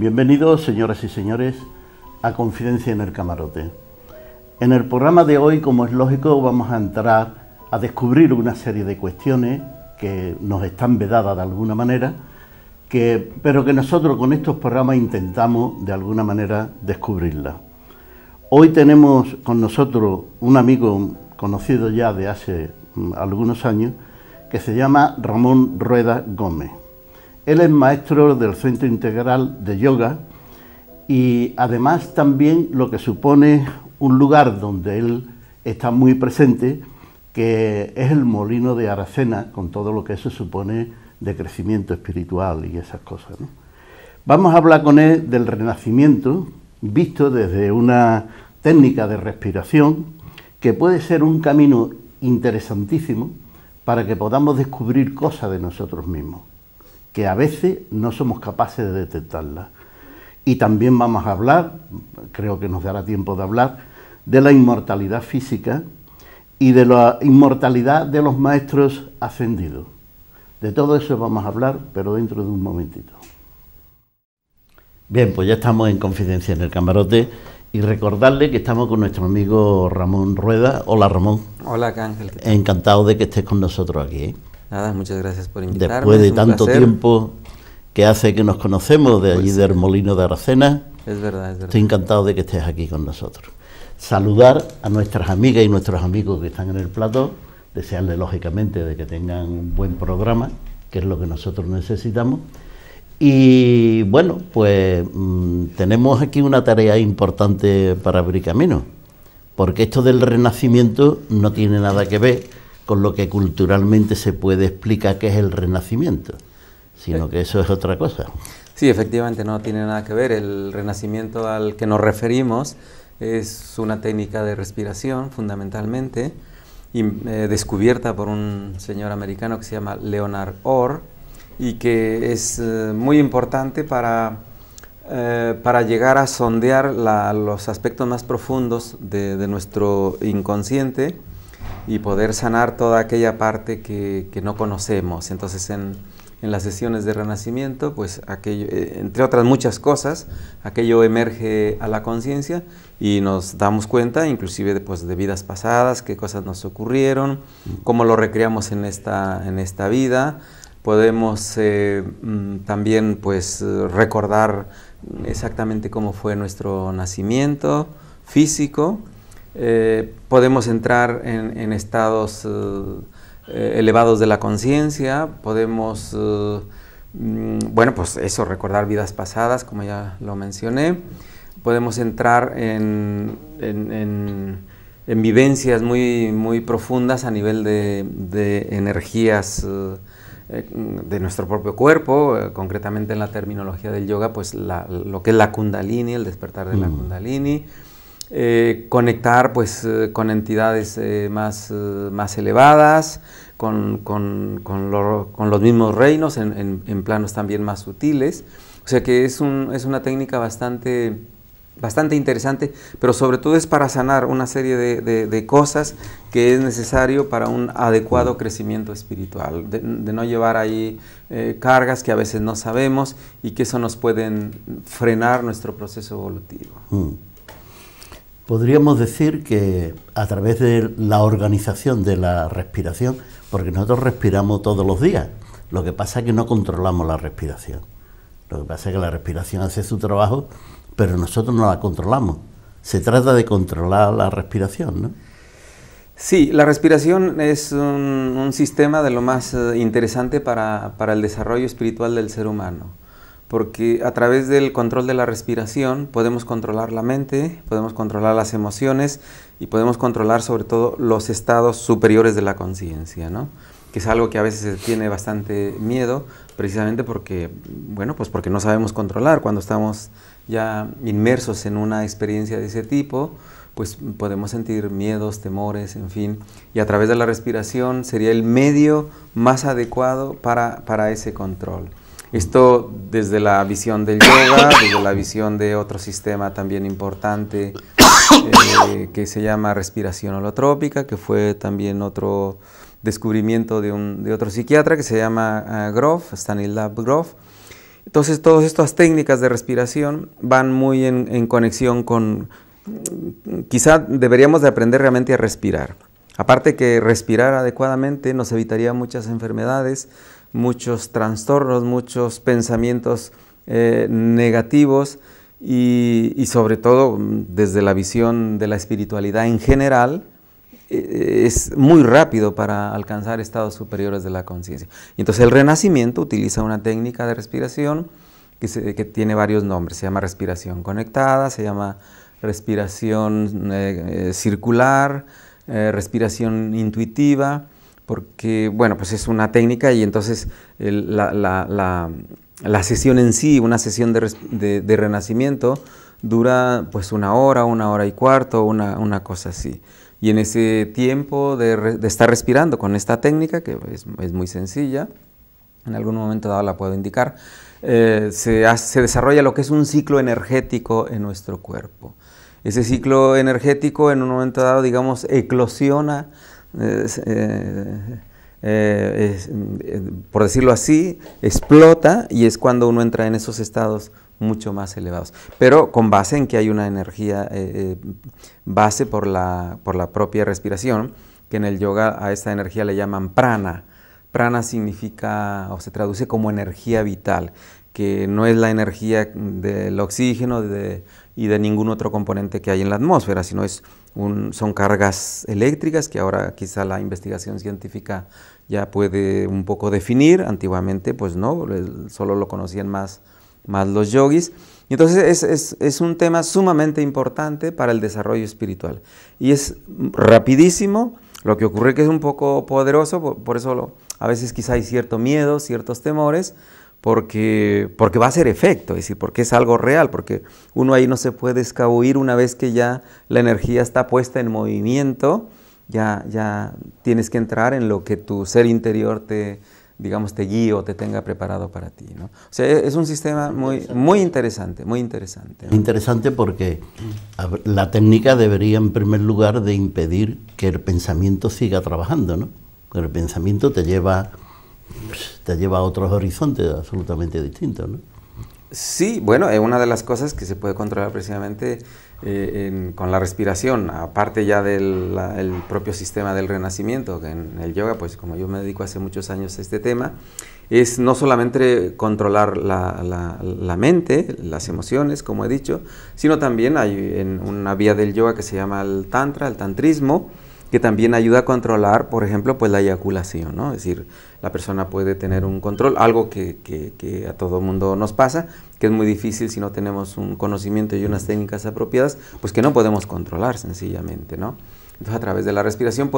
Bienvenidos, señoras y señores, a Confidencia en el Camarote. En el programa de hoy, como es lógico, vamos a entrar a descubrir una serie de cuestiones que nos están vedadas de alguna manera, pero que nosotros con estos programas intentamos de alguna manera descubrirlas. Hoy tenemos con nosotros un amigo conocido ya de hace algunos años que se llama Ramón Rueda Gómez. Él es maestro del Centro Integral de Yoga y además también lo que supone un lugar donde él está muy presente, que es el Molino de Aracena, con todo lo que eso supone de crecimiento espiritual y esas cosas, ¿no? Vamos a hablar con él del Renacimiento, visto desde una técnica de respiración que puede ser un camino interesantísimo para que podamos descubrir cosas de nosotros mismos, que a veces no somos capaces de detectarlas. Y también vamos a hablar, creo que nos dará tiempo de hablar, de la inmortalidad física y de la inmortalidad de los maestros ascendidos. De todo eso vamos a hablar, pero dentro de un momentito. Bien, pues ya estamos en Confidencia en el Camarote y recordarle que estamos con nuestro amigo Ramón Rueda. Hola, Ramón. Hola, Ángel. Encantado de que estés con nosotros aquí, ¿eh? Nada, muchas gracias por invitarme. Después de tanto tiempo que hace que nos conocemos, de allí del Molino de Aracena. Es verdad, es verdad. Estoy encantado de que estés aquí con nosotros. Saludar a nuestras amigas y nuestros amigos que están en el plató, desearles lógicamente de que tengan un buen programa, que es lo que nosotros necesitamos. Y bueno, pues tenemos aquí una tarea importante para abrir camino, porque esto del Renacimiento no tiene nada que ver con lo que culturalmente se puede explicar que es el Renacimiento, sino que eso es otra cosa. Sí, efectivamente no tiene nada que ver. El Renacimiento al que nos referimos es una técnica de respiración fundamentalmente, y, descubierta por un señor americano que se llama Leonard Orr, y que es muy importante para llegar a sondear los aspectos más profundos de nuestro inconsciente y poder sanar toda aquella parte que no conocemos. Entonces en las sesiones de Renacimiento, pues aquello, entre otras muchas cosas, aquello emerge a la conciencia y nos damos cuenta inclusive de vidas pasadas, qué cosas nos ocurrieron, cómo lo recreamos en esta vida. Podemos también pues recordar exactamente cómo fue nuestro nacimiento físico. Podemos entrar en estados elevados de la conciencia, podemos, bueno, pues eso, recordar vidas pasadas, como ya lo mencioné. Podemos entrar en vivencias muy, muy profundas a nivel de energías de nuestro propio cuerpo, concretamente en la terminología del yoga, pues lo que es la Kundalini, el despertar de la Kundalini. Conectar pues con entidades más elevadas, con los mismos reinos en planos también más sutiles. O sea que es una técnica bastante interesante, pero sobre todo es para sanar una serie de cosas que es necesario para un adecuado crecimiento espiritual, de no llevar ahí cargas que a veces no sabemos y que eso nos pueden frenar nuestro proceso evolutivo. Podríamos decir que a través de la organización de la respiración, porque nosotros respiramos todos los días, lo que pasa es que no controlamos la respiración. Lo que pasa es que la respiración hace su trabajo, pero nosotros no la controlamos. Se trata de controlar la respiración, ¿no? Sí, la respiración es un sistema de lo más interesante para el desarrollo espiritual del ser humano, porque a través del control de la respiración podemos controlar la mente, podemos controlar las emociones y podemos controlar sobre todo los estados superiores de la conciencia, ¿no? Que es algo que a veces tiene bastante miedo, precisamente porque, bueno, pues porque no sabemos controlar. Cuando estamos ya inmersos en una experiencia de ese tipo, pues podemos sentir miedos, temores, en fin, y a través de la respiración sería el medio más adecuado para ese control. Esto desde la visión del yoga, desde la visión de otro sistema también importante que se llama respiración holotrópica, que fue también otro descubrimiento de otro psiquiatra que se llama Grof, Stanislav Grof, Entonces, todas estas técnicas de respiración van muy en conexión con, quizá deberíamos de aprender realmente a respirar. Aparte que respirar adecuadamente nos evitaría muchas enfermedades, muchos trastornos, muchos pensamientos negativos y sobre todo desde la visión de la espiritualidad en general, es muy rápido para alcanzar estados superiores de la conciencia. Entonces el Renacimiento utiliza una técnica de respiración que tiene varios nombres. Se llama respiración conectada, se llama respiración circular, respiración intuitiva, porque, bueno, pues es una técnica y entonces la sesión en sí, una sesión de renacimiento, dura pues 1 hora, 1 hora y cuarto, una cosa así. Y en ese tiempo de estar respirando con esta técnica, que es muy sencilla, en algún momento dado la puedo indicar, se desarrolla lo que es un ciclo energético en nuestro cuerpo. Ese ciclo energético en un momento dado, digamos, eclosiona, por decirlo así, explota y es cuando uno entra en esos estados mucho más elevados, pero con base en que hay una energía base por la propia respiración, que en el yoga a esta energía le llaman prana. Prana significa o se traduce como energía vital, que no es la energía del oxígeno y de ningún otro componente que hay en la atmósfera, sino son cargas eléctricas que ahora quizá la investigación científica ya puede un poco definir. Antiguamente pues no, solo lo conocían más los yogis. Y entonces es un tema sumamente importante para el desarrollo espiritual. Y es rapidísimo, lo que ocurre que es un poco poderoso, por eso a veces quizá hay cierto miedo, ciertos temores, porque va a hacer efecto, es decir, porque es algo real, porque uno ahí no se puede escabuir una vez que ya la energía está puesta en movimiento, ya tienes que entrar en lo que tu ser interior te guíe o te tenga preparado para ti, ¿no? O sea, es un sistema muy interesante, muy interesante, ¿no? Interesante porque la técnica debería en primer lugar de impedir que el pensamiento siga trabajando, ¿no? Porque el pensamiento te lleva a otros horizontes absolutamente distintos, ¿no? Sí, bueno, es una de las cosas que se puede controlar precisamente con la respiración, aparte ya del propio sistema del renacimiento, que en el yoga, pues como yo me dedico hace muchos años a este tema, es no solamente controlar la mente, las emociones, como he dicho, sino también hay una vía del yoga que se llama el tantra, el tantrismo, que también ayuda a controlar, por ejemplo, pues la eyaculación, ¿no? Es decir, la persona puede tener un control, algo que a todo mundo nos pasa, que es muy difícil si no tenemos un conocimiento y unas técnicas apropiadas, pues que no podemos controlar sencillamente, ¿no? Entonces, a través de la respiración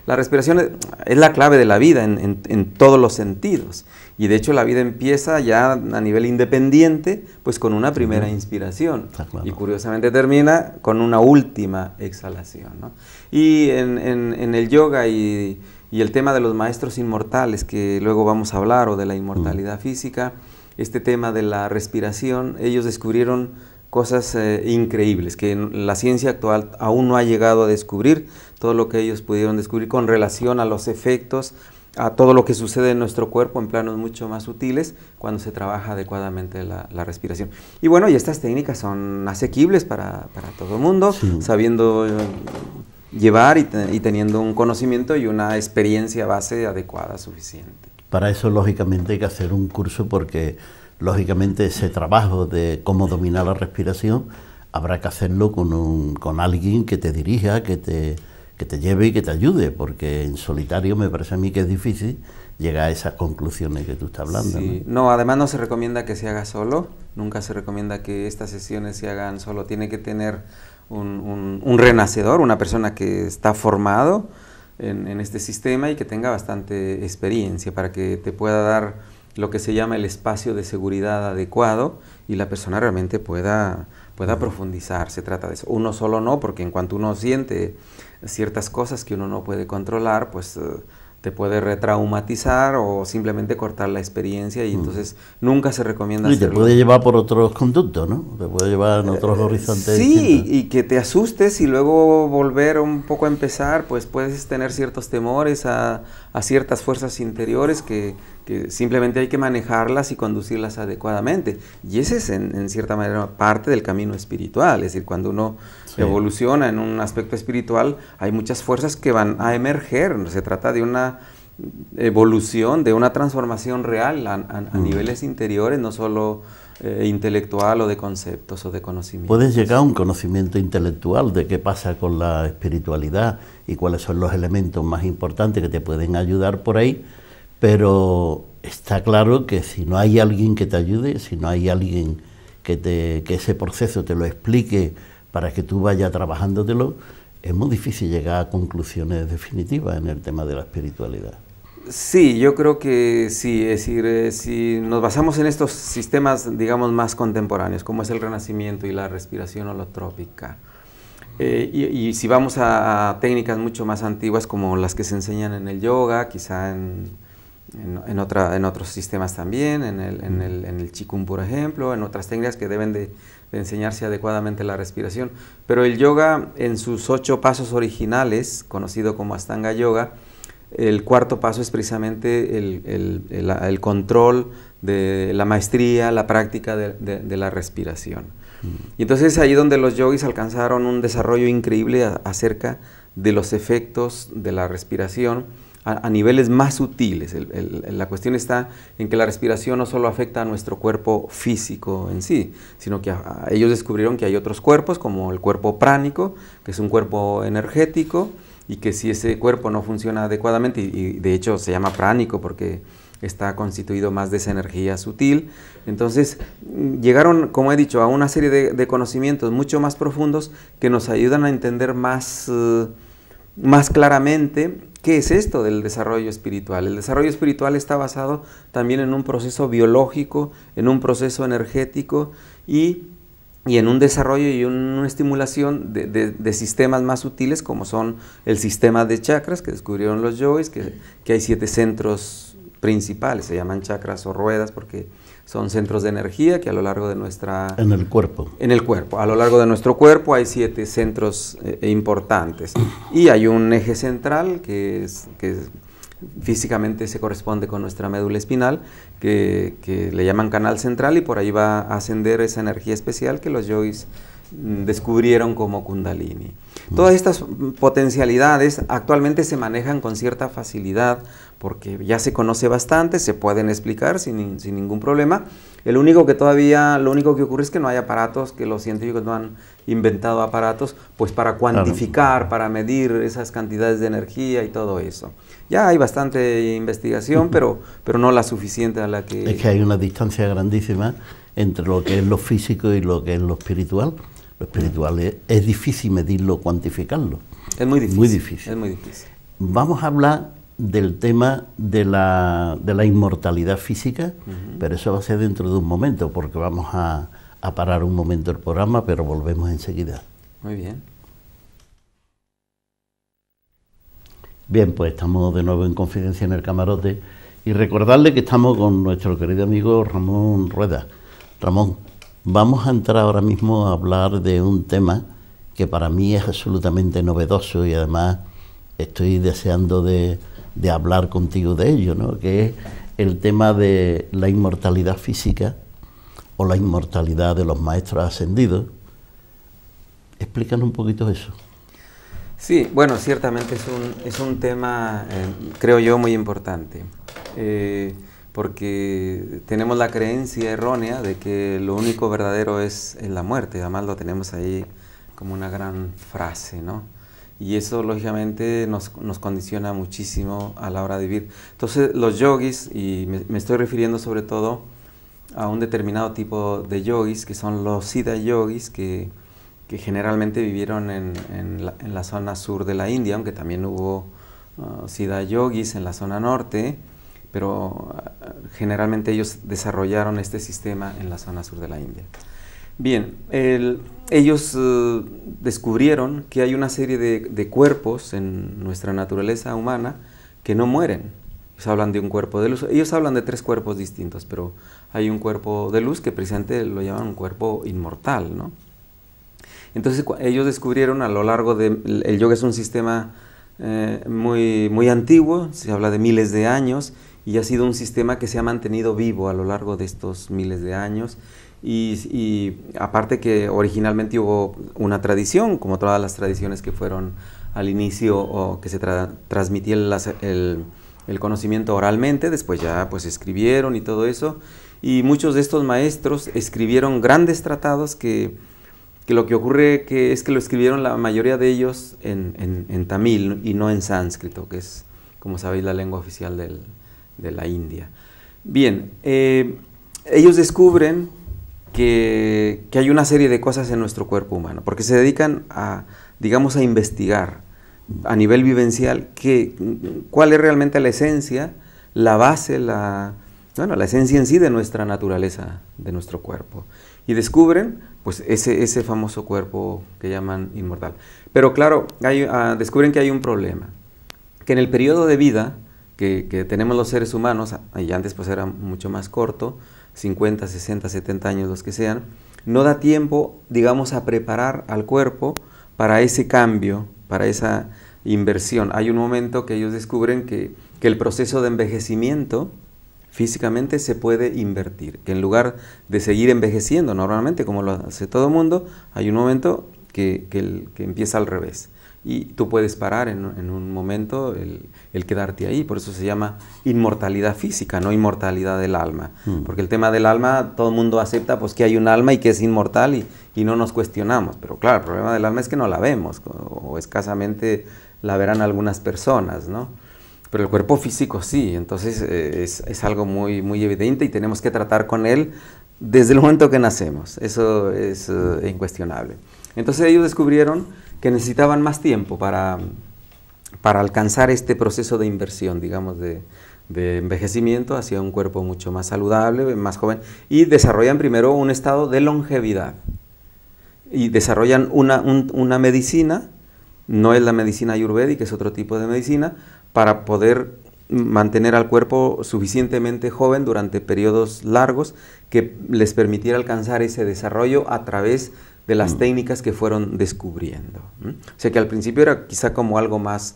la respiración es la clave de la vida en todos los sentidos. Y de hecho la vida empieza ya a nivel independiente, pues con una primera inspiración. Claro. Y curiosamente termina con una última exhalación, ¿no? Y en el yoga y el tema de los maestros inmortales, que luego vamos a hablar, o de la inmortalidad física, este tema de la respiración, ellos descubrieron cosas increíbles que la ciencia actual aún no ha llegado a descubrir, todo lo que ellos pudieron descubrir con relación a los efectos, a todo lo que sucede en nuestro cuerpo en planos mucho más sutiles cuando se trabaja adecuadamente la respiración. Y bueno, y estas técnicas son asequibles para todo el mundo, sí, sabiendo llevar y teniendo un conocimiento y una experiencia base adecuada, suficiente. Para eso, lógicamente, hay que hacer un curso porque lógicamente ese trabajo de cómo dominar la respiración habrá que hacerlo con alguien que te dirija, que te lleve y que te ayude, porque en solitario me parece a mí que es difícil llegar a esas conclusiones que tú estás hablando. Sí. No, además no se recomienda que se haga solo, nunca se recomienda que estas sesiones se hagan solo, tiene que tener un renacedor, una persona que está formado en este sistema y que tenga bastante experiencia para que te pueda dar lo que se llama el espacio de seguridad adecuado y la persona realmente pueda profundizar. Se trata de eso. Uno solo no, porque en cuanto uno siente ciertas cosas que uno no puede controlar, pues te puede retraumatizar o simplemente cortar la experiencia y entonces nunca se recomienda hacerlo. Y te puede llevar por otros conductos, ¿no? Te puede llevar en otros horizontes. Sí, distintos. Y que te asustes y luego volver un poco a empezar, pues puedes tener ciertos temores a ciertas fuerzas interiores que que simplemente hay que manejarlas y conducirlas adecuadamente. Y ese es, en cierta manera, parte del camino espiritual. Es decir, cuando uno evoluciona en un aspecto espiritual, hay muchas fuerzas que van a emerger. Se trata de una evolución, de una transformación real a niveles interiores, no solo intelectual o de conceptos o de conocimientos. Puedes llegar a un conocimiento intelectual de qué pasa con la espiritualidad y cuáles son los elementos más importantes que te pueden ayudar por ahí, pero está claro que si no hay alguien que te ayude, si no hay alguien que ese proceso te lo explique para que tú vayas trabajándotelo, es muy difícil llegar a conclusiones definitivas en el tema de la espiritualidad. Sí, yo creo que sí, es decir, si nos basamos en estos sistemas, digamos, más contemporáneos, como es el renacimiento y la respiración holotrópica, y si vamos a técnicas mucho más antiguas como las que se enseñan en el yoga, quizá en otros sistemas también, en el Qigong, por ejemplo, en otras técnicas que deben de enseñarse adecuadamente la respiración, pero el yoga en sus 8 pasos originales, conocido como Ashtanga Yoga, el cuarto paso es precisamente el control de la maestría, la práctica de la respiración. Y entonces es ahí donde los yogis alcanzaron un desarrollo increíble acerca de los efectos de la respiración a niveles más sutiles. La cuestión está en que la respiración no solo afecta a nuestro cuerpo físico en sí, sino que ellos descubrieron que hay otros cuerpos, como el cuerpo pránico, que es un cuerpo energético, y que si ese cuerpo no funciona adecuadamente, y de hecho se llama pránico porque está constituido más de esa energía sutil, entonces llegaron, como he dicho, a una serie de conocimientos mucho más profundos que nos ayudan a entender más claramente qué es esto del desarrollo espiritual. El desarrollo espiritual está basado también en un proceso biológico, en un proceso energético y en un desarrollo y una estimulación de sistemas más sutiles, como son el sistema de chakras que descubrieron los yogis, que hay 7 centros principales, se llaman chakras o ruedas porque son centros de energía que a lo largo de nuestra... En el cuerpo. En el cuerpo. A lo largo de nuestro cuerpo hay 7 centros importantes. Y hay un eje central que físicamente se corresponde con nuestra médula espinal, que le llaman canal central, y por ahí va a ascender esa energía especial que los yogis descubrieron como Kundalini. Todas estas potencialidades actualmente se manejan con cierta facilidad porque ya se conoce bastante, se pueden explicar sin ningún problema. Lo único que ocurre es que no hay aparatos, que los científicos no han inventado aparatos pues para cuantificar, para medir esas cantidades de energía y todo eso. Ya hay bastante investigación, pero no la suficiente a la que... Es que hay una distancia grandísima entre lo que es lo físico y lo que es lo espiritual. Lo espiritual es difícil medirlo, cuantificarlo. Es muy difícil. Muy difícil. Es muy difícil. Vamos a hablar del tema de la inmortalidad física, pero eso va a ser dentro de un momento, porque vamos a parar un momento el programa, pero volvemos enseguida. Muy bien. Bien, pues estamos de nuevo en Confidencia en el Camarote y recordarle que estamos con nuestro querido amigo Ramón Rueda. Ramón, vamos a entrar ahora mismo a hablar de un tema que para mí es absolutamente novedoso y además estoy deseando de hablar contigo de ello, ¿no? Que es el tema de la inmortalidad física o la inmortalidad de los maestros ascendidos. Explícanos un poquito eso. Sí, bueno, ciertamente es un tema, creo yo, muy importante, porque tenemos la creencia errónea de que lo único verdadero es la muerte, además lo tenemos ahí como una gran frase, ¿no? Y eso, lógicamente, nos condiciona muchísimo a la hora de vivir. Entonces, los yogis, y me estoy refiriendo sobre todo a un determinado tipo de yogis, que son los siddha yogis, que generalmente vivieron en la zona sur de la India, aunque también hubo siddha yogis en la zona norte, pero generalmente ellos desarrollaron este sistema en la zona sur de la India. Bien, ellos descubrieron que hay una serie de cuerpos en nuestra naturaleza humana que no mueren. Ellos hablan de un cuerpo de luz. Ellos hablan de 3 cuerpos distintos, pero hay un cuerpo de luz que precisamente lo llaman un cuerpo inmortal, ¿no? Entonces ellos descubrieron a lo largo el yoga es un sistema muy antiguo, se habla de miles de años, y ha sido un sistema que se ha mantenido vivo a lo largo de estos miles de años. Y aparte que originalmente hubo una tradición, como todas las tradiciones que fueron al inicio, o que se transmitía el conocimiento oralmente, después ya pues escribieron y todo eso, y muchos de estos maestros escribieron grandes tratados que lo que ocurre es que lo escribieron la mayoría de ellos en tamil y no en sánscrito, que es, como sabéis, la lengua oficial de la India. Bien, ellos descubren que hay una serie de cosas en nuestro cuerpo humano, porque se dedican digamos, a investigar a nivel vivencial cuál es realmente la esencia, la base, la esencia en sí de nuestra naturaleza, de nuestro cuerpo. Y descubren pues ese famoso cuerpo que llaman inmortal. Pero claro, descubren que hay un problema, que en el periodo de vida que tenemos los seres humanos, y antes pues era mucho más corto, 50, 60, 70 años, los que sean, no da tiempo, digamos, a preparar al cuerpo para ese cambio, para esa inversión. Hay un momento que ellos descubren que el proceso de envejecimiento físicamente se puede invertir, que en lugar de seguir envejeciendo normalmente, como lo hace todo el mundo, hay un momento que empieza al revés. Y tú puedes parar en un momento el quedarte ahí, por eso se llama inmortalidad física, no inmortalidad del alma. Porque el tema del alma, todo el mundo acepta pues que hay un alma y que es inmortal y no nos cuestionamos. Pero claro, el problema del alma es que no la vemos, o escasamente la verán algunas personas, ¿no? Pero el cuerpo físico sí, entonces es algo muy, muy evidente y tenemos que tratar con él desde el momento que nacemos, eso es incuestionable. Entonces ellos descubrieron que necesitaban más tiempo para alcanzar este proceso de inversión, digamos, de envejecimiento hacia un cuerpo mucho más saludable, más joven, y desarrollan primero un estado de longevidad. Y desarrollan una medicina, no es la medicina ayurvédica, es otro tipo de medicina, para poder mantener al cuerpo suficientemente joven durante periodos largos que les permitiera alcanzar ese desarrollo a través de las técnicas que fueron descubriendo. O sea que al principio era quizá como algo más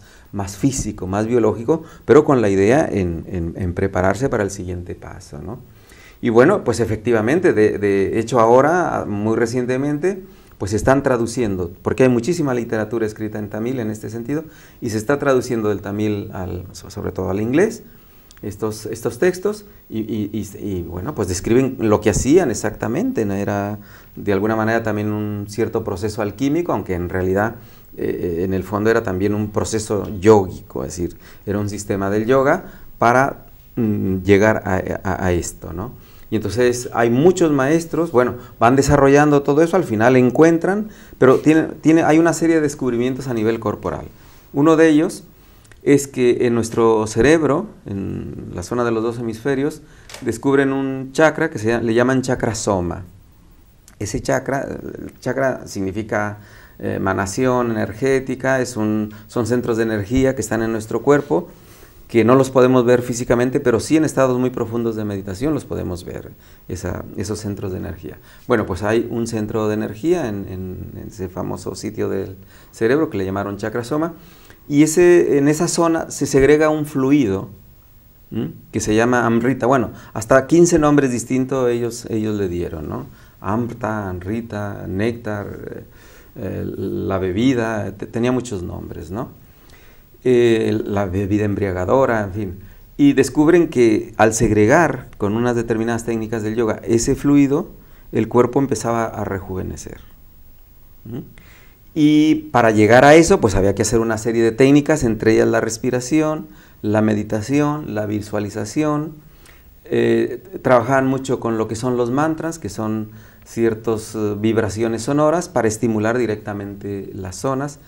físico, más biológico, pero con la idea en prepararse para el siguiente paso, ¿no? Y bueno, pues efectivamente, de hecho ahora, muy recientemente, pues se están traduciendo, porque hay muchísima literatura escrita en tamil en este sentido, y se está traduciendo del tamil sobre todo al inglés, estos textos, y bueno, pues describen lo que hacían exactamente, ¿no? Era de alguna manera también un cierto proceso alquímico, aunque en realidad en el fondo era también un proceso yógico, es decir, era un sistema del yoga para llegar a esto, ¿no? Y entonces hay muchos maestros, bueno, van desarrollando todo eso, al final encuentran, pero hay una serie de descubrimientos a nivel corporal. Uno de ellos es que en nuestro cerebro, en la zona de los 2 hemisferios, descubren un chakra que le llaman chakra soma. Ese chakra significa emanación energética, son centros de energía que están en nuestro cuerpo, que no los podemos ver físicamente, pero sí en estados muy profundos de meditación los podemos ver, esos centros de energía. Bueno, pues hay un centro de energía en ese famoso sitio del cerebro que le llamaron chakra soma, y en esa zona se segrega un fluido que se llama amrita. Bueno, hasta 15 nombres distintos ellos le dieron, ¿no? Amrita, amrita, néctar, la bebida, tenía muchos nombres, ¿no? La bebida embriagadora, en fin. Y descubren que al segregar con unas determinadas técnicas del yoga ese fluido, el cuerpo empezaba a rejuvenecer. Y para llegar a eso, pues había que hacer una serie de técnicas, entre ellas la respiración, la meditación, la visualización. Trabajaban mucho con lo que son los mantras, que son ciertas vibraciones sonoras para estimular directamente las zonas.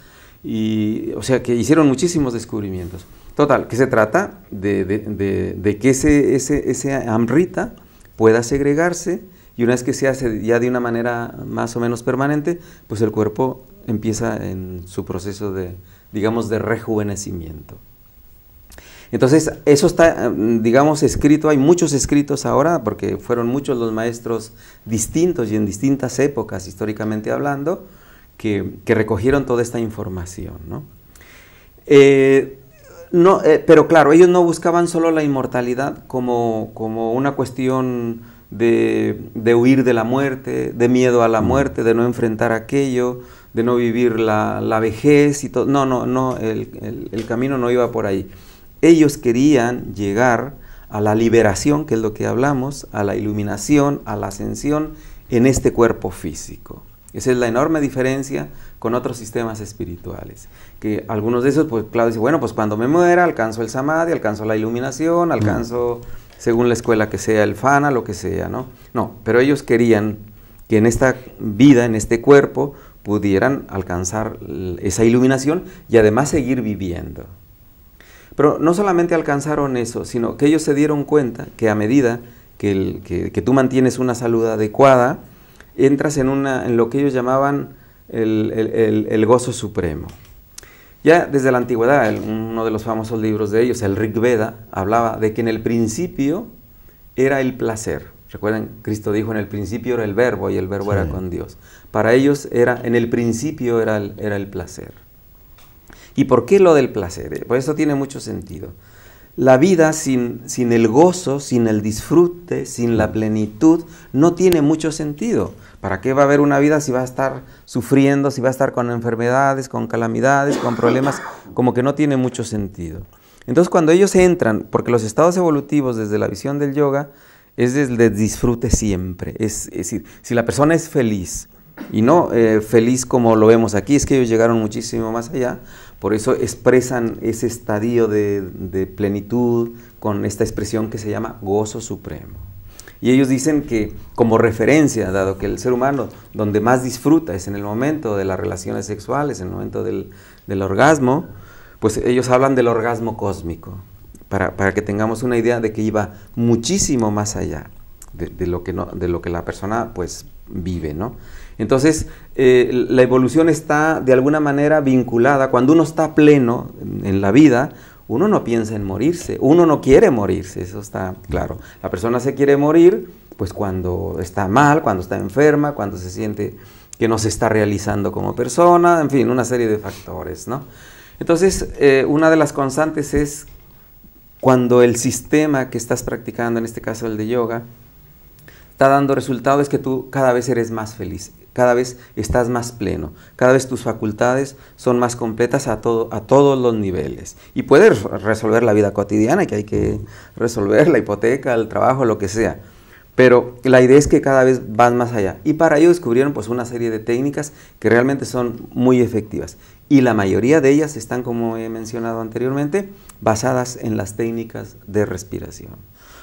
O sea que hicieron muchísimos descubrimientos. Total, que se trata de que ese amrita pueda segregarse, y una vez que se hace ya de una manera más o menos permanente, pues el cuerpo empieza en su proceso digamos, de rejuvenecimiento. Entonces, eso está, digamos, escrito, hay muchos escritos ahora, porque fueron muchos los maestros distintos y en distintas épocas, históricamente hablando, que recogieron toda esta información, ¿no? No, pero claro, ellos no buscaban solo la inmortalidad como una cuestión de huir de la muerte, de miedo a la muerte, de no enfrentar aquello, de no vivir la vejez y todo. No, el camino no iba por ahí. Ellos querían llegar a la liberación, que es lo que hablamos, a la iluminación, a la ascensión en este cuerpo físico. Esa es la enorme diferencia con otros sistemas espirituales. Que algunos de esos, pues claro, dicen, bueno, pues cuando me muera alcanzo el samadhi, alcanzo la iluminación, alcanzo, según la escuela que sea, el fana, lo que sea, ¿no? No, pero ellos querían que en esta vida, en este cuerpo, pudieran alcanzar esa iluminación y además seguir viviendo. Pero no solamente alcanzaron eso, sino que ellos se dieron cuenta que a medida que tú mantienes una salud adecuada, entras en lo que ellos llamaban el gozo supremo. Ya desde la antigüedad, uno de los famosos libros de ellos, el Rig Veda, hablaba de que en el principio era el placer. Recuerden, Cristo dijo, en el principio era el verbo y el verbo era con Dios. Para ellos en el principio era el placer. ¿Y por qué lo del placer? Pues eso tiene mucho sentido. La vida sin el gozo, sin el disfrute, sin la plenitud, no tiene mucho sentido. ¿Para qué va a haber una vida si va a estar sufriendo, si va a estar con enfermedades, con calamidades, con problemas? Como que no tiene mucho sentido. Entonces cuando ellos entran, porque los estados evolutivos desde la visión del yoga es desde el disfrute siempre. Es decir, si la persona es feliz, y no feliz como lo vemos aquí, es que ellos llegaron muchísimo más allá, por eso expresan ese estadio de plenitud con esta expresión que se llama gozo supremo. Y ellos dicen que como referencia, dado que el ser humano donde más disfruta es en el momento de las relaciones sexuales, en el momento del orgasmo, pues ellos hablan del orgasmo cósmico, para que tengamos una idea de que iba muchísimo más allá de lo que la persona pues vive, ¿no? Entonces, la evolución está de alguna manera vinculada. Cuando uno está pleno en la vida, uno no piensa en morirse, uno no quiere morirse, eso está claro. La persona se quiere morir pues cuando está mal, cuando está enferma, cuando se siente que no se está realizando como persona, en fin, una serie de factores, ¿no? Entonces, una de las constantes es cuando el sistema que estás practicando, en este caso el de yoga, está dando resultados, es que tú cada vez eres más feliz, cada vez estás más pleno, cada vez tus facultades son más completas a todos los niveles. Y puedes resolver la vida cotidiana, que hay que resolver, la hipoteca, el trabajo, lo que sea. Pero la idea es que cada vez vas más allá. Y para ello descubrieron pues una serie de técnicas que realmente son muy efectivas. Y la mayoría de ellas están, como he mencionado anteriormente, basadas en las técnicas de respiración.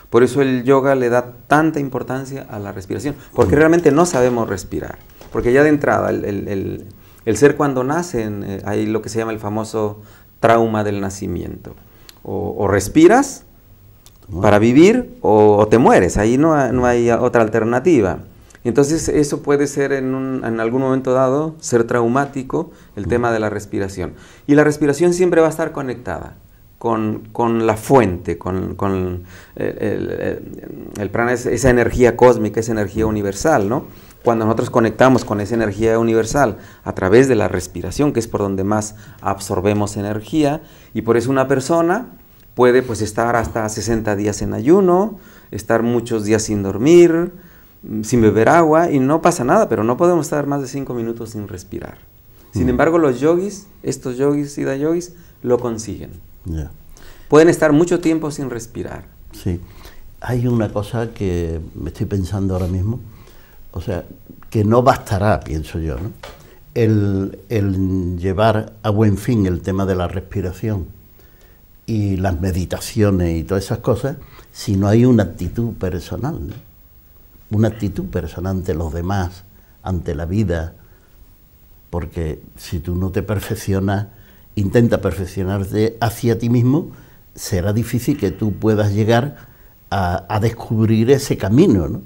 Por eso el yoga le da tanta importancia a la respiración, porque realmente no sabemos respirar. Porque ya de entrada, el ser cuando nace, hay lo que se llama el famoso trauma del nacimiento. O respiras para vivir o te mueres, ahí no hay otra alternativa. Entonces eso puede ser en algún momento dado, ser traumático, el tema de la respiración. Y la respiración siempre va a estar conectada con la fuente, con el prana, es esa energía cósmica, esa energía universal, ¿no? Cuando nosotros conectamos con esa energía universal a través de la respiración, que es por donde más absorbemos energía, y por eso una persona puede pues estar hasta 60 días en ayuno, estar muchos días sin dormir, sin beber agua, y no pasa nada, pero no podemos estar más de 5 minutos sin respirar. Sin embargo, los yogis, estos yogis, siddha yogis, lo consiguen. Yeah. Pueden estar mucho tiempo sin respirar. Sí. Hay una cosa que me estoy pensando ahora mismo, o sea, que no bastará, pienso yo, ¿no? El llevar a buen fin el tema de la respiración y las meditaciones y todas esas cosas, si no hay una actitud personal, ¿no? Una actitud personal ante los demás, ante la vida, porque si tú no te perfeccionas, intenta perfeccionarte hacia ti mismo, será difícil que tú puedas llegar a descubrir ese camino, ¿no?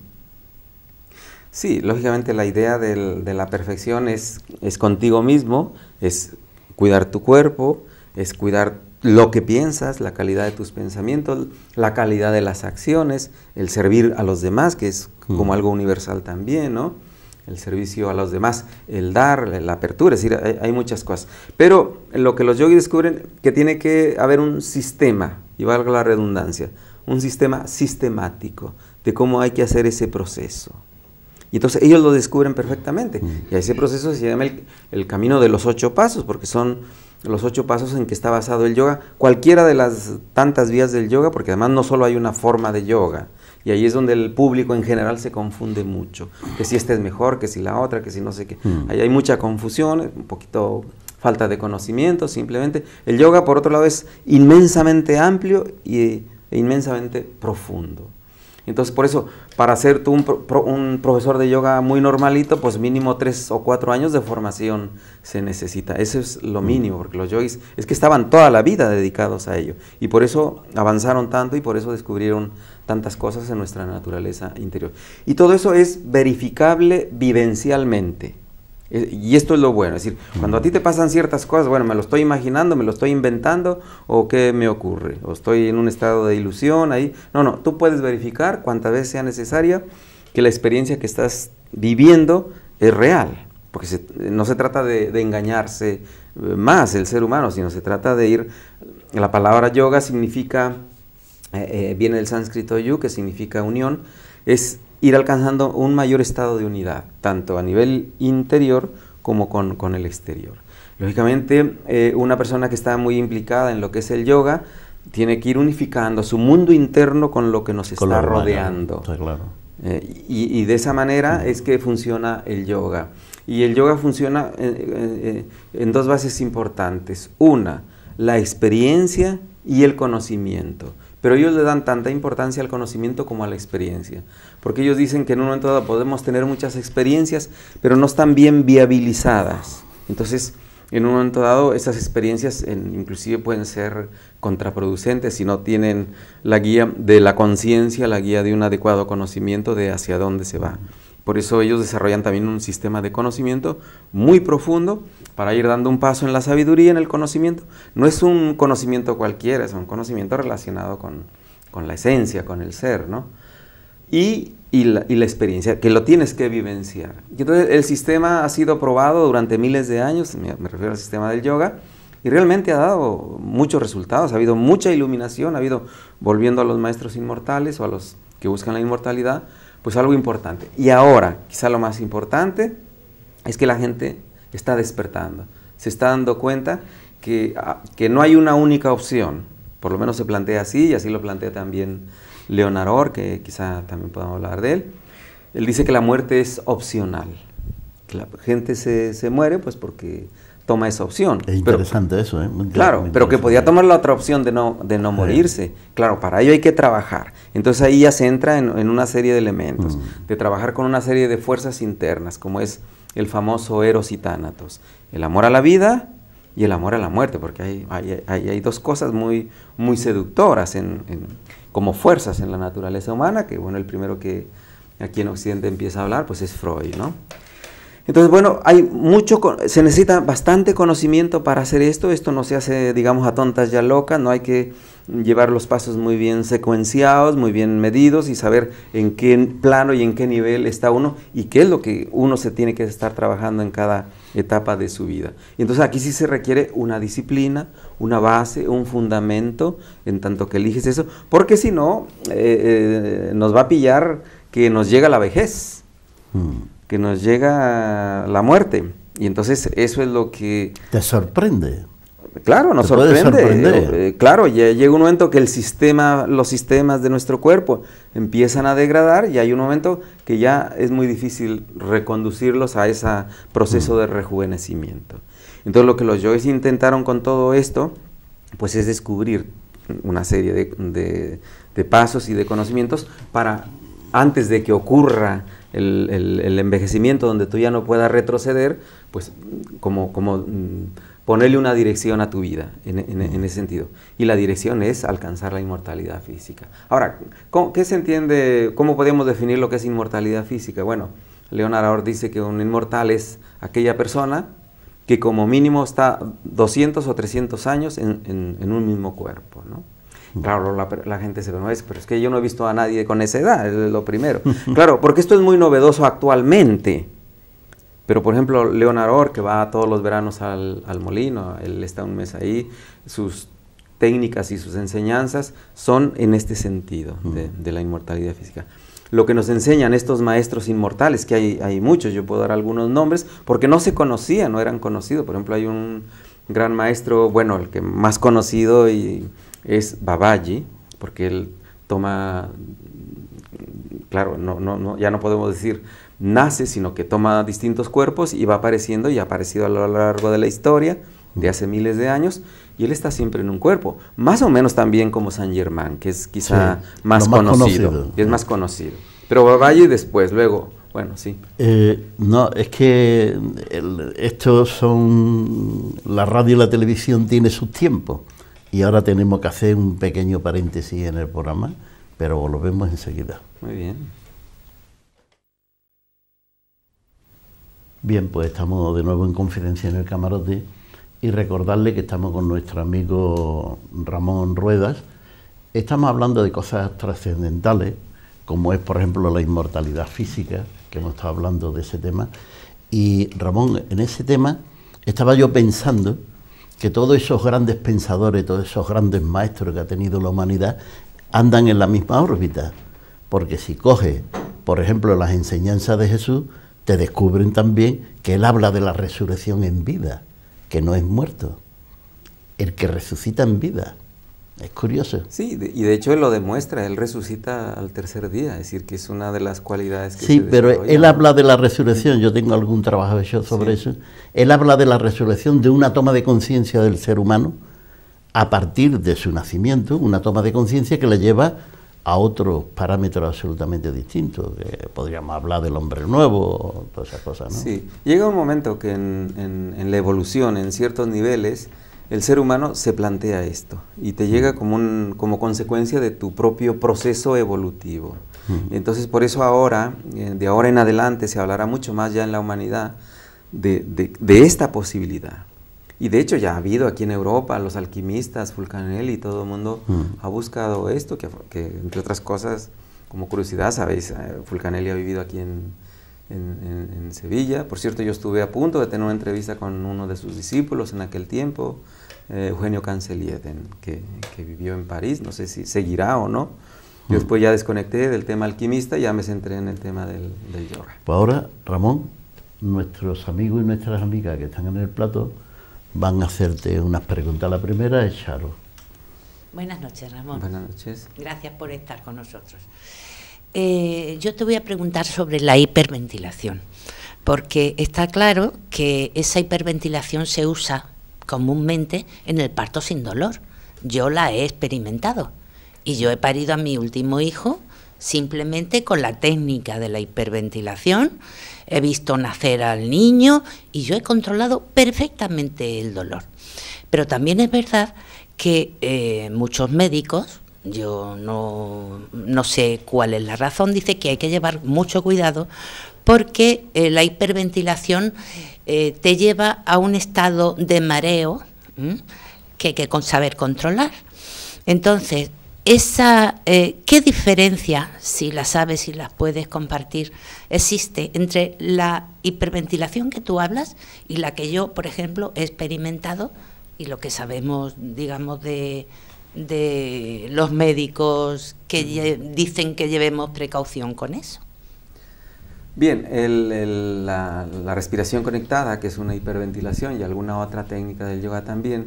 Sí, lógicamente la idea de la perfección es contigo mismo, es cuidar tu cuerpo, es cuidar lo que piensas, la calidad de tus pensamientos, la calidad de las acciones, el servir a los demás, que es como algo universal también, ¿no? el servicio a los demás, el dar, la apertura, es decir, hay muchas cosas. Pero lo que los yogis descubren, que tiene que haber un sistema, y valga la redundancia, un sistema sistemático de cómo hay que hacer ese proceso. Y entonces ellos lo descubren perfectamente. Y a ese proceso se llama el camino de los 8 pasos, porque son los 8 pasos en que está basado el yoga. Cualquiera de las tantas vías del yoga, porque además no solo hay una forma de yoga. Y ahí es donde el público en general se confunde mucho. Que si esta es mejor, que si la otra, que si no sé qué. Ahí hay mucha confusión, un poquito falta de conocimiento simplemente. El yoga, por otro lado, es inmensamente amplio e inmensamente profundo. Entonces, por eso, para ser tú un profesor de yoga muy normalito, pues mínimo 3 o 4 años de formación se necesita. Eso es lo mínimo, porque los yogis es que estaban toda la vida dedicados a ello. Y por eso avanzaron tanto y por eso descubrieron tantas cosas en nuestra naturaleza interior. Y todo eso es verificable vivencialmente. Y esto es lo bueno, es decir, cuando a ti te pasan ciertas cosas, bueno, me lo estoy imaginando, me lo estoy inventando, o qué me ocurre, o estoy en un estado de ilusión ahí. No, tú puedes verificar cuantas veces sea necesaria que la experiencia que estás viviendo es real, porque no se trata de engañarse más el ser humano, sino se trata de ir, la palabra yoga significa, viene del sánscrito yu, que significa unión, es ir alcanzando un mayor estado de unidad, tanto a nivel interior como con el exterior. Lógicamente, una persona que está muy implicada en lo que es el yoga, tiene que ir unificando su mundo interno con lo que nos está rodeando. Está claro. Y de esa manera es que funciona el yoga. Y el yoga funciona en 2 bases importantes. Una, la experiencia y el conocimiento. Pero ellos le dan tanta importancia al conocimiento como a la experiencia. Porque ellos dicen que en un momento dado podemos tener muchas experiencias, pero no están bien viabilizadas. Entonces, en un momento dado, esas experiencias inclusive pueden ser contraproducentes si no tienen la guía de la conciencia, la guía de un adecuado conocimiento de hacia dónde se va. Por eso ellos desarrollan también un sistema de conocimiento muy profundo para ir dando un paso en la sabiduría, en el conocimiento. No es un conocimiento cualquiera, es un conocimiento relacionado con la esencia, con el ser, ¿no? Y la experiencia, que lo tienes que vivenciar. Y entonces el sistema ha sido probado durante miles de años, me refiero al sistema del yoga, y realmente ha dado muchos resultados, ha habido mucha iluminación, ha habido, volviendo a los maestros inmortales o a los que buscan la inmortalidad, pues algo importante. Y ahora, quizá lo más importante, es que la gente está despertando. Se está dando cuenta que no hay una única opción. Por lo menos se plantea así, y así lo plantea también Leonard Orr, que quizá también podamos hablar de él. Él dice que la muerte es opcional. Que la gente se muere pues porque toma esa opción. Es interesante eso, ¿eh? Claro, pero que podía tomar la otra opción de no morirse. Claro, para ello hay que trabajar. Entonces ahí ya se entra en una serie de elementos, de trabajar con una serie de fuerzas internas, como es el famoso Eros y Tánatos. El amor a la vida y el amor a la muerte, porque hay 2 cosas muy seductoras como fuerzas en la naturaleza humana, que bueno, el primero que aquí en Occidente empieza a hablar, pues es Freud, ¿no? Entonces, bueno, se necesita bastante conocimiento para hacer esto. Esto no se hace, digamos, a tontas y a locas. No hay que llevar los pasos muy bien secuenciados, muy bien medidos y saber en qué plano y en qué nivel está uno y qué es lo que uno se tiene que estar trabajando en cada etapa de su vida. Y entonces aquí sí se requiere una disciplina, una base, un fundamento, en tanto que eliges eso, porque si no, nos va a pillar que nos llega la vejez. Que nos llega la muerte, y entonces eso es lo que... ¿Te sorprende? Claro, nos sorprende. Claro, ya llega un momento que los sistemas de nuestro cuerpo empiezan a degradar, y hay un momento que ya es muy difícil reconducirlos a ese proceso de rejuvenecimiento. Entonces lo que los yogis intentaron con todo esto, pues es descubrir una serie de pasos y de conocimientos para, antes de que ocurra el envejecimiento donde tú ya no puedas retroceder, pues como ponerle una dirección a tu vida en ese sentido. Y la dirección es alcanzar la inmortalidad física. Ahora, ¿qué se entiende? ¿Cómo podemos definir lo que es inmortalidad física? Bueno, Leonard Orr dice que un inmortal es aquella persona que como mínimo está 200 o 300 años en un mismo cuerpo, ¿no? Claro, la gente se pregunta, pero es que yo no he visto a nadie con esa edad, es lo primero. Claro, porque esto es muy novedoso actualmente. Pero, por ejemplo, Leonard Orr, que va todos los veranos al molino, él está un mes ahí, sus técnicas y sus enseñanzas son en este sentido de la inmortalidad física. Lo que nos enseñan estos maestros inmortales, que hay muchos, yo puedo dar algunos nombres, porque no se conocían, no eran conocidos. Por ejemplo, hay un gran maestro, bueno, el que más conocido es Babaji, porque él toma, claro, ya no podemos decir nace, sino que toma distintos cuerpos y va apareciendo, y ha aparecido a lo largo de la historia, de hace miles de años, y él está siempre en un cuerpo, más o menos también como Saint Germain, que es quizá más conocido, y es más conocido. Pero Babaji después, luego, bueno, sí. No, es que estos son, la radio y la televisión tiene sus tiempos, y ahora tenemos que hacer un pequeño paréntesis en el programa, pero volvemos enseguida. Muy bien. Bien, pues estamos de nuevo en Confidencia en el Camarote, y recordarle que estamos con nuestro amigo Ramón Ruedas. Estamos hablando de cosas trascendentales, como es, por ejemplo, la inmortalidad física, que hemos estado hablando de ese tema. Y Ramón, en ese tema estaba yo pensando que todos esos grandes pensadores, todos esos grandes maestros que ha tenido la humanidad, andan en la misma órbita. Porque si coges, por ejemplo, las enseñanzas de Jesús, te descubren también que él habla de la resurrección en vida, que no es muerto, el que resucita en vida. Es curioso. Sí, y de hecho él lo demuestra, él resucita al tercer día, es decir, que es una de las cualidades que sí, pero él habla de la resurrección, yo tengo algún trabajo hecho sobre eso, él habla de la resurrección, de una toma de conciencia del ser humano a partir de su nacimiento, una toma de conciencia que le lleva a otros parámetros absolutamente distintos, que podríamos hablar del hombre nuevo, todas esas cosas, ¿no? Sí, llega un momento que en la evolución, en ciertos niveles, el ser humano se plantea esto, y te llega como consecuencia de tu propio proceso evolutivo. Entonces, por eso ahora, de ahora en adelante, se hablará mucho más ya en la humanidad de esta posibilidad. Y de hecho ya ha habido aquí en Europa, los alquimistas, Fulcanelli, todo el mundo ha buscado esto, que entre otras cosas, como curiosidad, sabéis, Fulcanelli ha vivido aquí en Sevilla. Por cierto, yo estuve a punto de tener una entrevista con uno de sus discípulos en aquel tiempo, Eugenio Canceliet, que vivió en París, no sé si seguirá o no. Yo después ya desconecté del tema alquimista y ya me centré en el tema del yoga. Pues ahora, Ramón, nuestros amigos y nuestras amigas que están en el plato van a hacerte unas preguntas. La primera es Charo. Buenas noches, Ramón. Buenas noches. Gracias por estar con nosotros. Yo te voy a preguntar sobre la hiperventilación, porque está claro que esa hiperventilación se usa comúnmente en el parto sin dolor. Yo la he experimentado y yo he parido a mi último hijo simplemente con la técnica de la hiperventilación. He visto nacer al niño y yo he controlado perfectamente el dolor. Pero también es verdad que muchos médicos, yo no sé cuál es la razón, dice que hay que llevar mucho cuidado porque la hiperventilación te lleva a un estado de mareo que hay que saber controlar. Entonces, ¿qué diferencia, si la sabes, si las puedes compartir, existe entre la hiperventilación que tú hablas y la que yo, por ejemplo, he experimentado y lo que sabemos, digamos, de los médicos que dicen que llevemos precaución con eso? Bien, la respiración conectada, que es una hiperventilación, y alguna otra técnica del yoga también.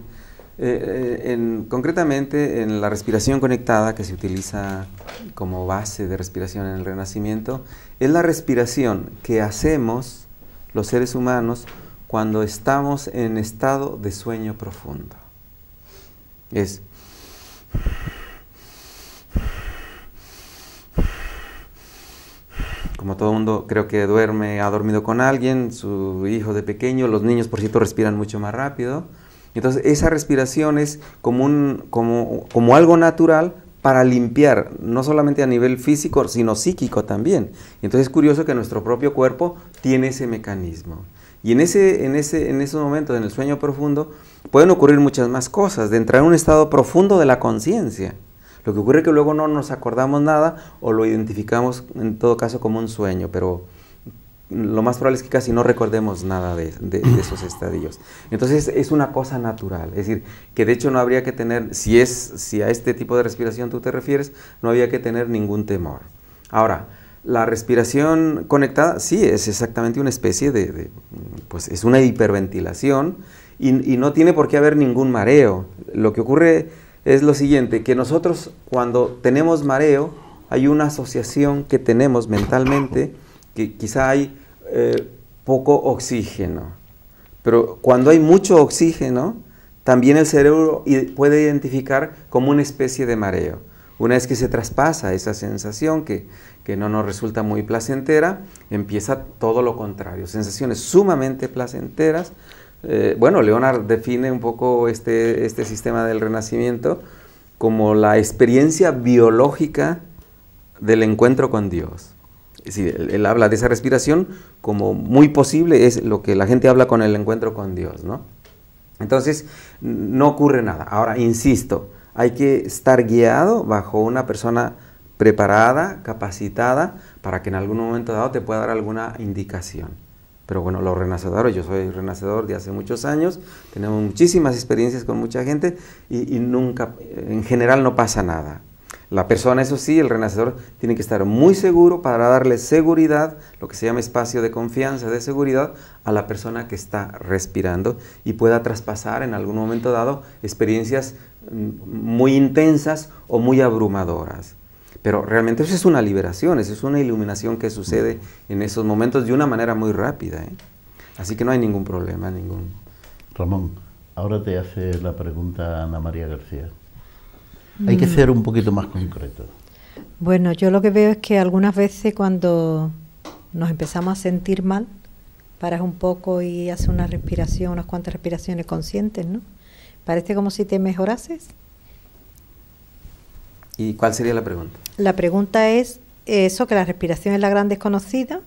Concretamente en la respiración conectada, que se utiliza como base de respiración en el Renacimiento, es la respiración que hacemos los seres humanos cuando estamos en estado de sueño profundo. Es como todo el mundo creo que ha dormido con alguien, su hijo de pequeño, los niños por cierto respiran mucho más rápido. Entonces esa respiración es como algo natural para limpiar, no solamente a nivel físico, sino psíquico también. Entonces es curioso que nuestro propio cuerpo tiene ese mecanismo. Y en esos momentos, en el sueño profundo, pueden ocurrir muchas más cosas, de entrar en un estado profundo de la conciencia. Lo que ocurre es que luego no nos acordamos nada o lo identificamos en todo caso como un sueño, pero lo más probable es que casi no recordemos nada de esos estadios. Entonces es una cosa natural, es decir, que de hecho no habría que tener, si a este tipo de respiración tú te refieres, no había que tener ningún temor. Ahora, la respiración conectada, sí, es exactamente una especie pues es una hiperventilación y no tiene por qué haber ningún mareo. Lo que ocurre es lo siguiente, que nosotros cuando tenemos mareo, hay una asociación que tenemos mentalmente, que quizá hay poco oxígeno, pero cuando hay mucho oxígeno, también el cerebro puede identificar como una especie de mareo. Una vez que se traspasa esa sensación que no nos resulta muy placentera, empieza todo lo contrario, sensaciones sumamente placenteras. Bueno, Leonard define un poco este sistema del renacimiento como la experiencia biológica del encuentro con Dios. Es decir, él habla de esa respiración como muy posible, es lo que la gente habla con el encuentro con Dios, ¿no? Entonces, no ocurre nada. Ahora, insisto, hay que estar guiado bajo una persona preparada, capacitada, para que en algún momento dado te pueda dar alguna indicación. Pero bueno, los renacedores, yo soy renacedor de hace muchos años, tenemos muchísimas experiencias con mucha gente y nunca, en general no pasa nada. La persona, eso sí, el renacedor tiene que estar muy seguro para darle seguridad, lo que se llama espacio de confianza, de seguridad, a la persona que está respirando y pueda traspasar en algún momento dado experiencias muy intensas o muy abrumadoras. Pero realmente eso es una liberación, eso es una iluminación que sucede en esos momentos de una manera muy rápida, ¿eh? Así que no hay ningún problema, ningún... Ramón, ahora te hace la pregunta Ana María García. Hay que ser un poquito más concreto. Bueno, yo lo que veo es que algunas veces cuando nos empezamos a sentir mal, paras un poco y haces una respiración, unas cuantas respiraciones conscientes, ¿no? Parece como si te mejorases. ¿Y cuál sería la pregunta? La pregunta es eso, que la respiración es la gran desconocida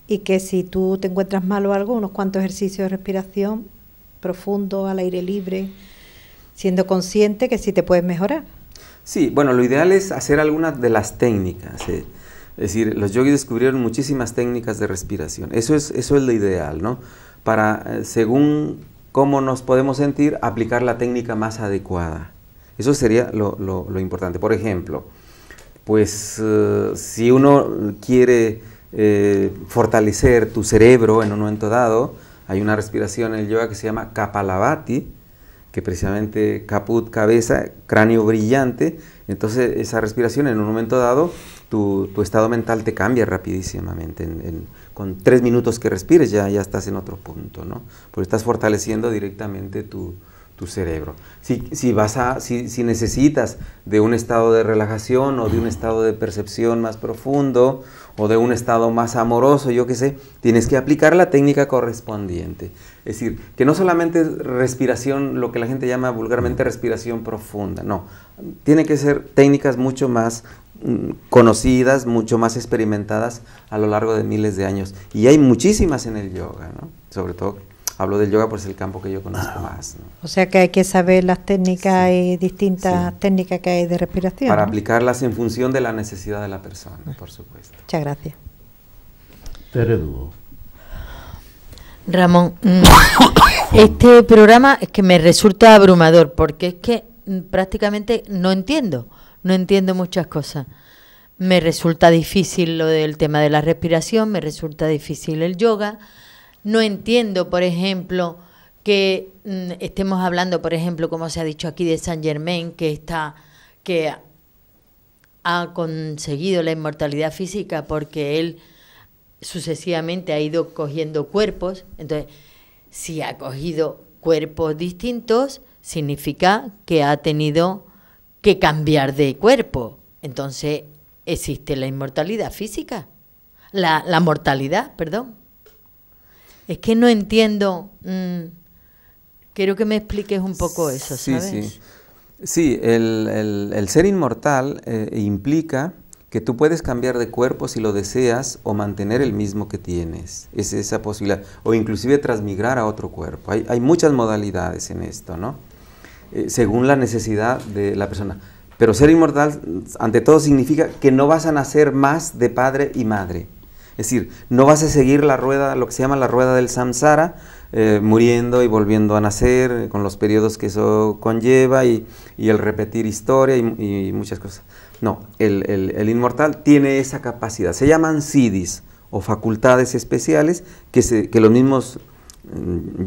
y que si tú te encuentras mal o algo, unos cuantos ejercicios de respiración profundo, al aire libre, siendo consciente que sí te puedes mejorar. Sí, bueno, lo ideal es hacer algunas de las técnicas. Es decir, los yogis descubrieron muchísimas técnicas de respiración. Eso es lo ideal, ¿no? Para, según cómo nos podemos sentir, aplicar la técnica más adecuada. Eso sería lo importante. Por ejemplo, pues si uno quiere fortalecer tu cerebro en un momento dado, hay una respiración en el yoga que se llama Kapalabhati, que precisamente caput, cabeza, cráneo brillante. Entonces esa respiración en un momento dado, tu estado mental te cambia rapidísimamente. Con 3 minutos que respires ya estás en otro punto, ¿no? Porque estás fortaleciendo directamente tu cerebro. Si necesitas de un estado de relajación o de un estado de percepción más profundo o de un estado más amoroso, yo qué sé, tienes que aplicar la técnica correspondiente. Es decir, que no solamente es respiración, lo que la gente llama vulgarmente respiración profunda, no. Tiene que ser técnicas mucho más conocidas, mucho más experimentadas a lo largo de miles de años. Y hay muchísimas en el yoga, ¿no? Sobre todo hablo del yoga, pues es el campo que yo conozco más, ¿no? O sea que hay que saber las técnicas y distintas técnicas que hay de respiración. Para ¿no? aplicarlas en función de la necesidad de la persona, por supuesto. Muchas gracias. Teredu. Ramón, este programa es que me resulta abrumador porque es que prácticamente no entiendo muchas cosas. Me resulta difícil lo del tema de la respiración, me resulta difícil el yoga. No entiendo, por ejemplo, que estemos hablando, por ejemplo, como se ha dicho aquí de Saint Germain, que ha conseguido la inmortalidad física porque él sucesivamente ha ido cogiendo cuerpos. Entonces, si ha cogido cuerpos distintos, significa que ha tenido que cambiar de cuerpo. Entonces, existe la inmortalidad física, la mortalidad, perdón. Es que no entiendo, quiero que me expliques un poco eso, ¿sabes? Sí, el ser inmortal implica que tú puedes cambiar de cuerpo si lo deseas o mantener el mismo que tienes, es esa posibilidad, o inclusive transmigrar a otro cuerpo. Hay muchas modalidades en esto, ¿no? Según la necesidad de la persona. Pero ser inmortal, ante todo, significa que no vas a nacer más de padre y madre. Es decir, no vas a seguir la rueda, lo que se llama la rueda del samsara, muriendo y volviendo a nacer, con los periodos que eso conlleva y el repetir historia y muchas cosas. No, el inmortal tiene esa capacidad. Se llaman siddhis o facultades especiales que los mismos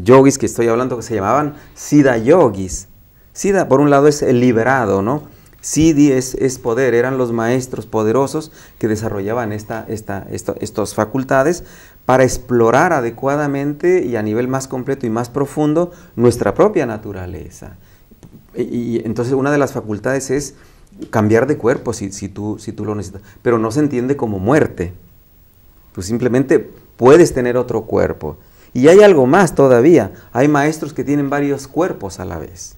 yogis que estoy hablando que se llamaban siddha yogis. Siddha, por un lado, es el liberado, ¿no? Siddhi es poder, eran los maestros poderosos que desarrollaban estas facultades para explorar adecuadamente y a nivel más completo y más profundo nuestra propia naturaleza. Y entonces una de las facultades es cambiar de cuerpo si tú lo necesitas, pero no se entiende como muerte. Tú simplemente puedes tener otro cuerpo. Y hay algo más todavía, hay maestros que tienen varios cuerpos a la vez.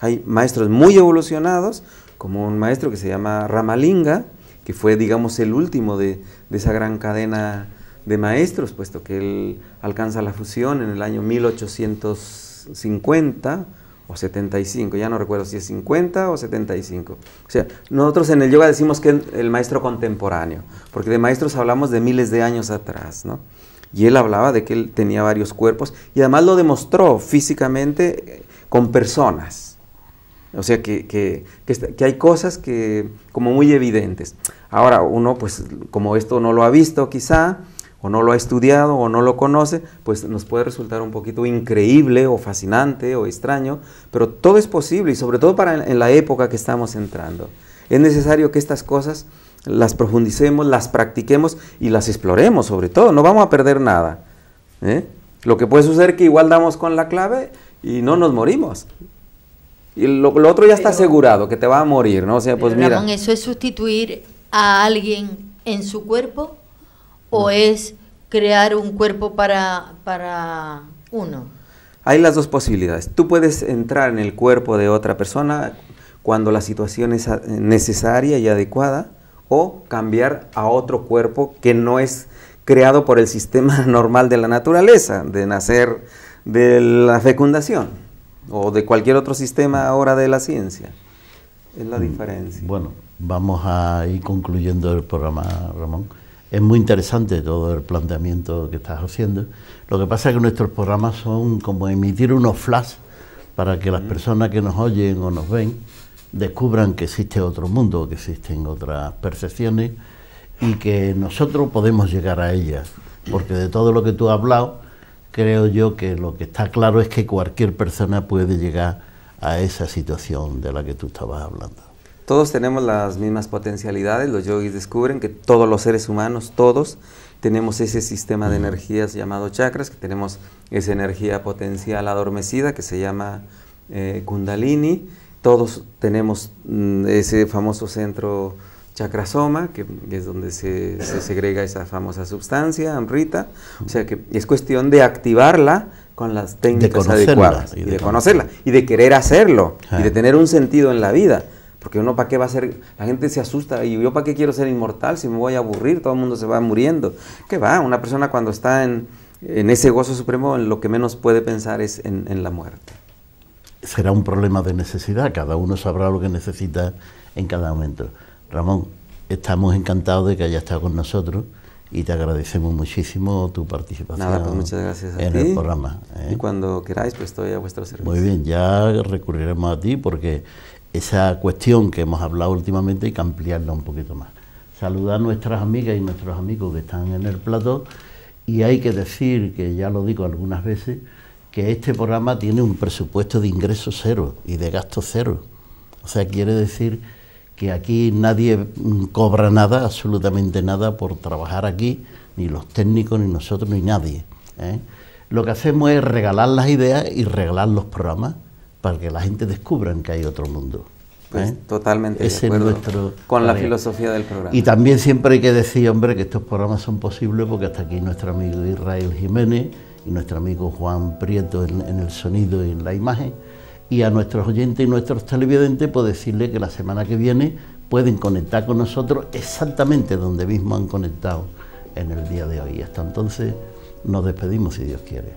Hay maestros muy evolucionados, como un maestro que se llama Ramalinga, que fue, digamos, el último de esa gran cadena de maestros, puesto que él alcanza la fusión en el año 1850 o 75, ya no recuerdo si es 50 o 75. O sea, nosotros en el yoga decimos que el maestro contemporáneo, porque de maestros hablamos de miles de años atrás, ¿no? Y él hablaba de que él tenía varios cuerpos y además lo demostró físicamente con personas. O sea, que hay cosas que como muy evidentes. Ahora, uno, pues, como esto no lo ha visto quizá, o no lo ha estudiado, o no lo conoce, pues nos puede resultar un poquito increíble, o fascinante, o extraño, pero todo es posible, y sobre todo en la época que estamos entrando. Es necesario que estas cosas las profundicemos, las practiquemos, y las exploremos, sobre todo. No vamos a perder nada, ¿eh? Lo que puede suceder es que igual damos con la clave, y no nos morimos. Y lo otro ya está asegurado, que te va a morir, ¿no? O sea, pues mira. Ramón, ¿eso es sustituir a alguien en su cuerpo o es crear un cuerpo para uno? Hay las dos posibilidades. Tú puedes entrar en el cuerpo de otra persona cuando la situación es necesaria y adecuada, o cambiar a otro cuerpo que no es creado por el sistema normal de la naturaleza, de nacer de la fecundación, o de cualquier otro sistema ahora de la ciencia. Es la diferencia. Bueno, vamos a ir concluyendo el programa, Ramón. Es muy interesante todo el planteamiento que estás haciendo. Lo que pasa es que nuestros programas son como emitir unos flash para que las personas que nos oyen o nos ven descubran que existe otro mundo, que existen otras percepciones y que nosotros podemos llegar a ellas. Porque de todo lo que tú has hablado, creo yo que lo que está claro es que cualquier persona puede llegar a esa situación de la que tú estabas hablando. Todos tenemos las mismas potencialidades. Los yogis descubren que todos los seres humanos, todos, tenemos ese sistema de energías llamado chakras, que tenemos esa energía potencial adormecida que se llama Kundalini. Todos tenemos ese famoso centro chakrasoma, que es donde se segrega esa famosa sustancia, Amrita. O sea que es cuestión de activarla con las técnicas adecuadas, y de conocerla, y de querer hacerlo, y de tener un sentido en la vida. Porque uno, ¿para qué va a ser? La gente se asusta, y yo, ¿para qué quiero ser inmortal si me voy a aburrir? Todo el mundo se va muriendo. ¿Qué va? Una persona cuando está en ese gozo supremo, lo que menos puede pensar es en la muerte. Será un problema de necesidad, cada uno sabrá lo que necesita en cada momento. Ramón, estamos encantados de que hayas estado con nosotros y te agradecemos muchísimo tu participación. Nada, pues muchas gracias a ti. En el programa. Y cuando queráis, pues estoy a vuestro servicio. Muy bien, ya recurriremos a ti porque esa cuestión que hemos hablado últimamente hay que ampliarla un poquito más. Saludar a nuestras amigas y nuestros amigos que están en el plató, y hay que decir, que ya lo digo algunas veces, que este programa tiene un presupuesto de ingresos cero y de gastos cero. O sea, quiere decir que aquí nadie cobra nada, absolutamente nada, por trabajar aquí, ni los técnicos, ni nosotros, ni nadie, ¿eh? Lo que hacemos es regalar las ideas y regalar los programas para que la gente descubra que hay otro mundo. Pues totalmente Ese de acuerdo es nuestro con la tarea. filosofía del programa. Y también siempre hay que decir, hombre, que estos programas son posibles porque hasta aquí nuestro amigo Israel Jiménez y nuestro amigo Juan Prieto en el sonido y en la imagen. Y a nuestros oyentes y nuestros televidentes, pues decirles que la semana que viene pueden conectar con nosotros exactamente donde mismo han conectado en el día de hoy. Hasta entonces nos despedimos, si Dios quiere.